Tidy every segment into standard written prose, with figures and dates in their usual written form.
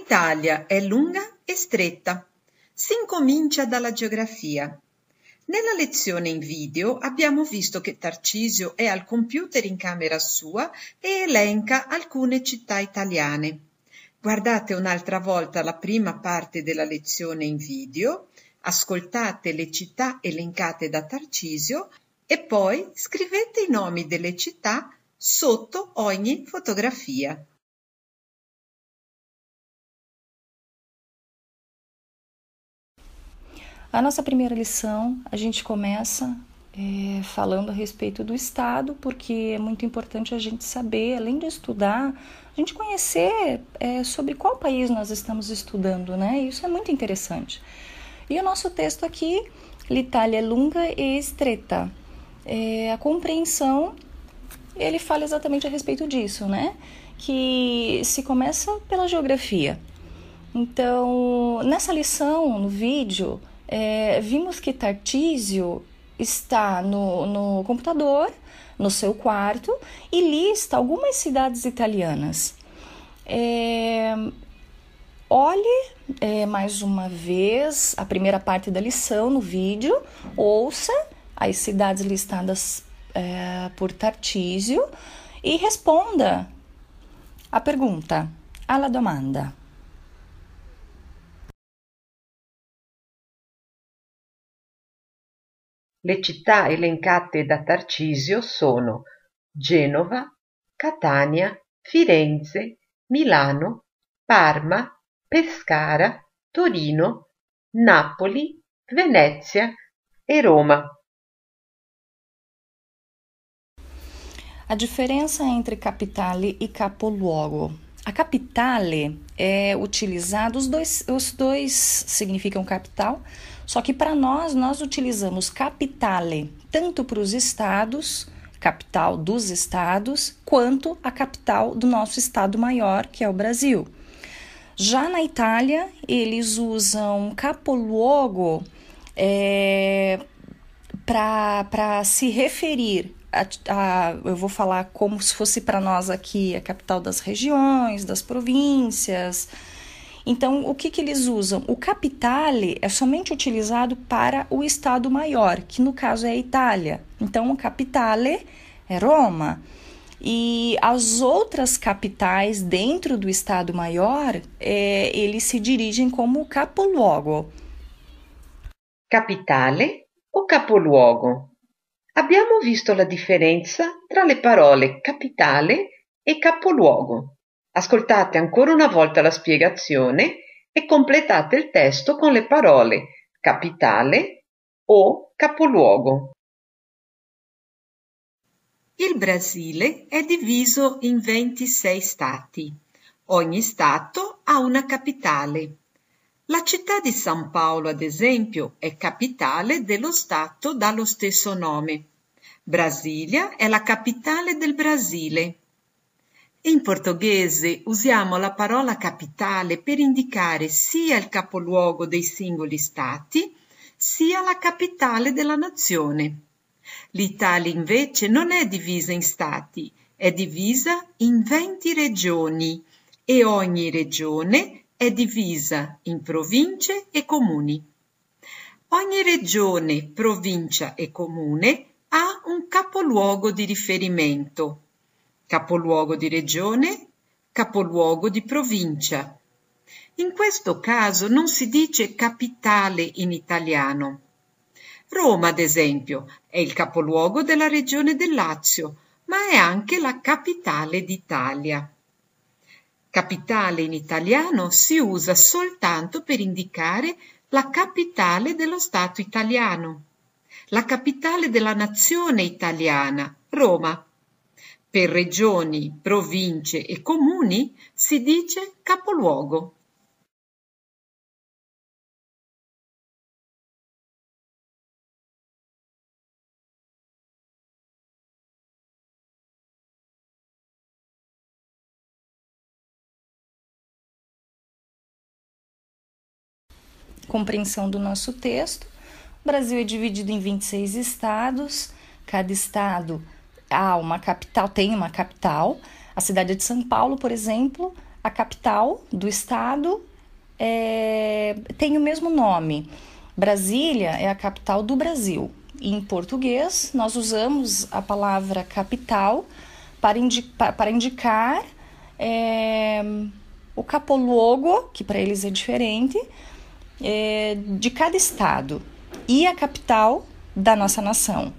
L'Italia è lunga e stretta. Si incomincia dalla geografia. Nella lezione in video abbiamo visto che Tarcisio è al computer in camera sua e elenca alcune città italiane. Guardate un'altra volta la prima parte della lezione in video, ascoltate le città elencate da Tarcisio e poi scrivete i nomi delle città sotto ogni fotografia. A nossa primeira lição, a gente começa falando a respeito do Estado, porque é muito importante a gente saber, além de estudar, a gente conhecer sobre qual país nós estamos estudando, né? Isso é muito interessante. E o nosso texto aqui, l'Italia è lunga e stretta. A compreensão, ele fala exatamente a respeito disso, né? Que se começa pela geografia. Então, nessa lição, no vídeo, vimos que Tarcisio está no computador, no seu quarto, e lista algumas cidades italianas. Olhe mais uma vez a primeira parte da lição no vídeo, ouça as cidades listadas por Tarcisio e responda a pergunta, alla domanda. Le città elencate da Tarcisio sono Genova, Catania, Firenze, Milano, Parma, Pescara, Torino, Napoli, Venezia e Roma. A diferença entre capitale e capoluogo. A capitale é utilizada, os dois significam capital, só que para nós utilizamos capitale tanto para os estados, capital dos estados, quanto a capital do nosso estado maior, que é o Brasil. Já na Itália, eles usam capoluogo para se referir eu vou falar como se fosse para nós aqui a capital das regiões, das províncias. Então, o que eles usam? O capitale é somente utilizado para o estado maior, que no caso é a Itália. Então, o capitale é Roma. E as outras capitais dentro do estado maior, eles se dirigem como capoluogo. Capitale o capoluogo? Abbiamo visto la differenza tra le parole capitale e capoluogo. Ascoltate ancora una volta la spiegazione e completate il testo con le parole capitale o capoluogo. Il Brasile è diviso in 26 stati. Ogni stato ha una capitale. La città di San Paolo, ad esempio, è capitale dello stato dallo stesso nome. Brasilia è la capitale del Brasile. In portoghese usiamo la parola capitale per indicare sia il capoluogo dei singoli stati, sia la capitale della nazione. L'Italia invece non è divisa in stati, è divisa in 20 regioni e ogni regione è divisa in province e comuni. Ogni regione, provincia e comune ha un capoluogo di riferimento. Capoluogo di regione, capoluogo di provincia. In questo caso non si dice capitale in italiano. Roma, ad esempio, è il capoluogo della regione del Lazio, ma è anche la capitale d'Italia. Capitale in italiano si usa soltanto per indicare la capitale dello Stato italiano, la capitale della nazione italiana, Roma. Per regioni, province e comuni si dice capoluogo. Compreensão do nosso texto. O Brasil é dividido em 26 estados, cada estado há uma capital, tem uma capital. A cidade de São Paulo, por exemplo, a capital do estado tem o mesmo nome. Brasília é a capital do Brasil. Em português, nós usamos a palavra capital para indicar o capoluogo, que para eles é diferente, de cada estado, e a capital da nossa nação.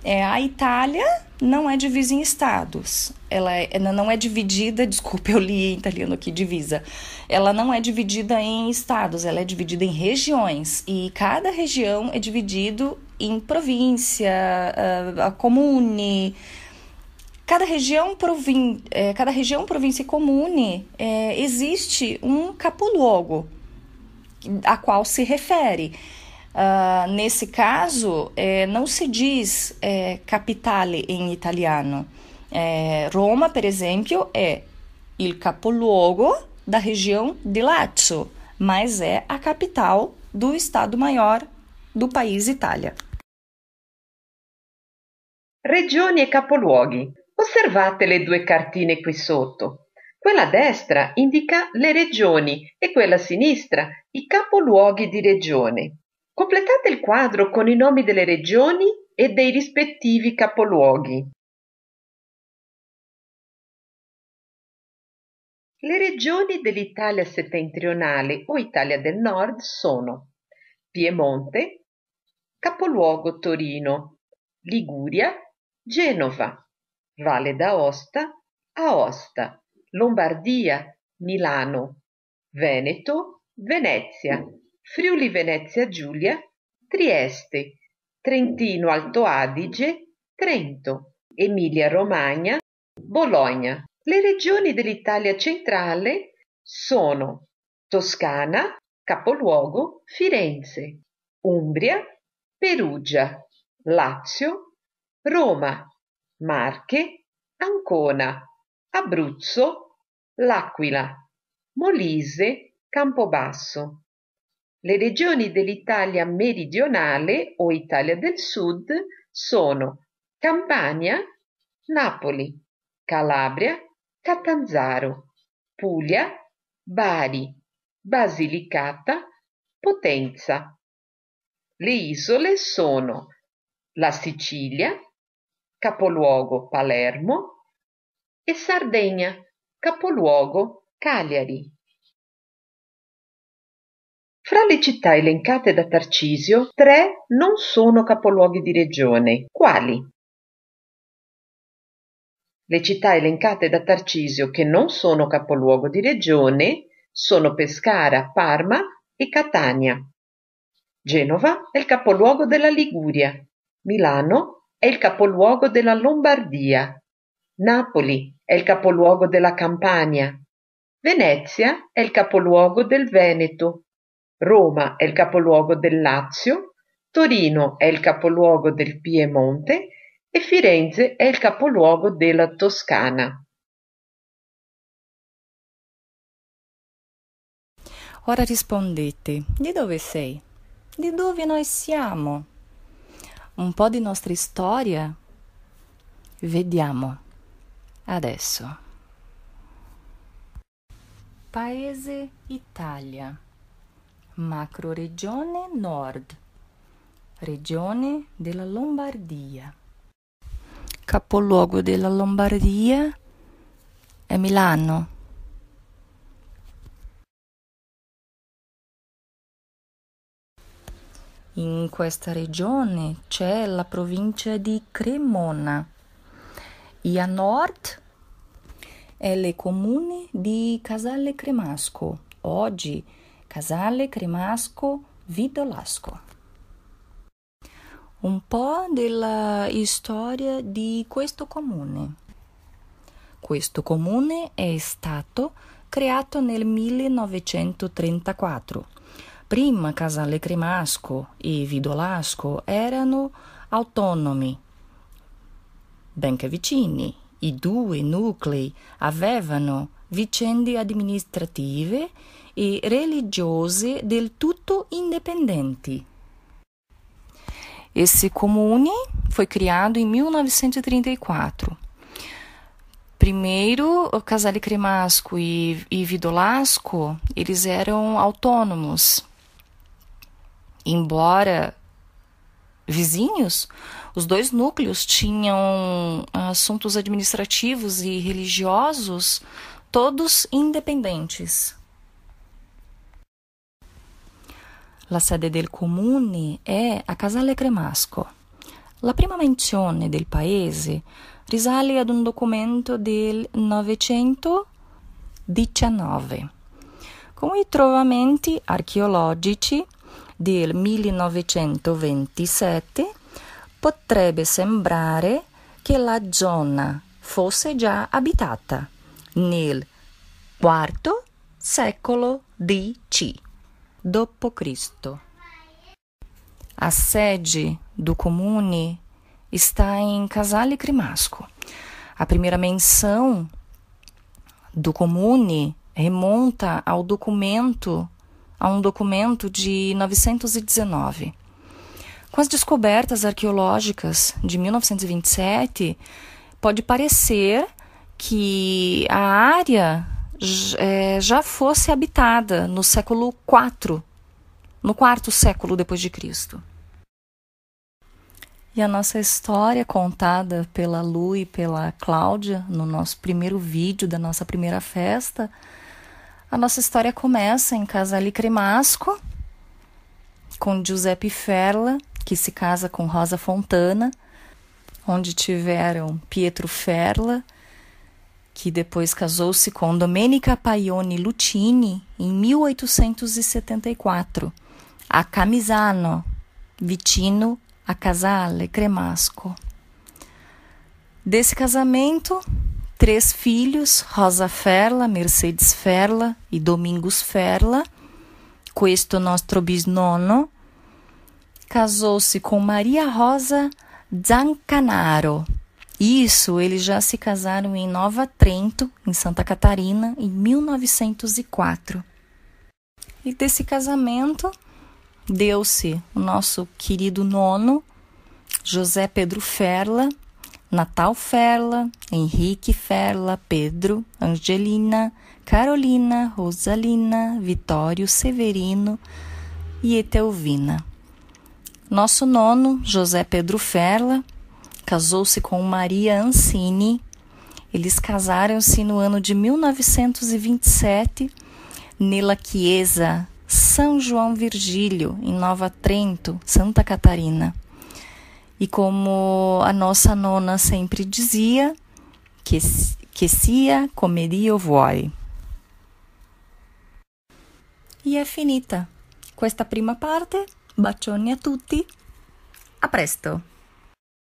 A Itália não é divisa em estados, ela não é dividida, desculpa, eu li em italiano aqui, divisa. Ela não é dividida em estados, ela é dividida em regiões, e cada região é dividido em província, comune. Cada região, província e comune existe um capoluogo a qual se refere. Nesse caso, não se diz capitale em italiano. Roma, per esempio, é il capoluogo da região de Lazio, mas é a capital do Estado-Maior do país Itália. Regioni e capoluoghi. Osservate le due cartine qui sotto. Quella a destra indica le regioni e quella a sinistra i capoluoghi di regione. Completate il quadro con i nomi delle regioni e dei rispettivi capoluoghi. Le regioni dell'Italia settentrionale o Italia del Nord sono Piemonte, capoluogo Torino, Liguria, Genova, Valle d'Aosta, Aosta, Lombardia, Milano, Veneto, Venezia, Friuli Venezia Giulia, Trieste, Trentino Alto Adige, Trento, Emilia Romagna, Bologna. Le regioni dell'Italia centrale sono Toscana, capoluogo Firenze, Umbria, Perugia, Lazio, Roma, Marche, Ancona, Abruzzo, L'Aquila, Molise, Campobasso. Le regioni dell'Italia meridionale o Italia del Sud sono Campania, Napoli, Calabria, Catanzaro, Puglia, Bari, Basilicata, Potenza. Le isole sono la Sicilia, capoluogo Palermo, e Sardegna, capoluogo Cagliari. Fra le città elencate da Tarcisio, 3 non sono capoluoghi di regione. Quali? Le città elencate da Tarcisio che non sono capoluogo di regione sono Pescara, Parma e Catania. Genova è il capoluogo della Liguria. Milano è il capoluogo della Lombardia. Napoli è il capoluogo della Campania. Venezia è il capoluogo del Veneto. Roma è il capoluogo del Lazio. Torino è il capoluogo del Piemonte e Firenze è il capoluogo della Toscana. Ora rispondete, di dove sei? Di dove noi siamo? Un po' di nostra storia? Vediamo adesso. Paese Italia, macroregione Nord, regione della Lombardia. Capoluogo della Lombardia è Milano. In questa regione c'è la provincia di Cremona e a nord è il comune di Casale Cremasco, oggi Casale Cremasco Vidolasco. Un po' della storia di questo comune. Questo comune è stato creato nel 1934. Prima Casale Cremasco e Vidolasco erano autonomi, benché vicini. I due nuclei avevano vicende amministrative e religiose del tutto indipendenti. Esse comune foi criado em 1934. Primeiro, o Casale Cremasco e Vidolasco, eles eram autônomos. Embora vizinhos, os dois núcleos tinham assuntos administrativos e religiosos todos independentes. La sede del comune è a Casale Cremasco. La prima menzione del paese risale ad un documento del 919, con i trovamenti archeologici del 1927 potrebbe sembrare che la zona fosse già abitata nel IV secolo D.C. d.C. A sede do comune está em Casale Cremasco. A primeira menção do comune remonta a um documento de 919. Com as descobertas arqueológicas de 1927, pode parecer que a área já fosse habitada no século IV, no quarto século depois de Cristo. E a nossa história contada pela Lu e pela Cláudia no nosso primeiro vídeo da nossa primeira festa, a nossa história começa em Casale Cremasco, com Giuseppe Ferla, que se casa com Rosa Fontana, onde tiveram Pietro Ferla, que depois casou-se com Domenica Paioni Lutini em 1874, a Camisano, vicino a Casale Cremasco. Desse casamento, 3 filhos, Rosa Ferla, Mercedes Ferla e Domingos Ferla. Questo nostro bisnonno casou-se com Maria Rosa Zancanaro. Isso, eles já se casaram em Nova Trento, em Santa Catarina, em 1904. E desse casamento deu-se o nosso querido nono, José Pedro Ferla, Natal Ferla, Henrique Ferla, Pedro, Angelina, Carolina, Rosalina, Vitório Severino e Etelvina. Nosso nono, José Pedro Ferla, casou-se com Maria Ancini. Eles casaram-se no ano de 1927, nella Chiesa São João Virgílio, em Nova Trento, Santa Catarina. E como a nossa nona sempre dizia, che sia come Dio vuoi. E è finita questa prima parte. Bacioni a tutti. A presto!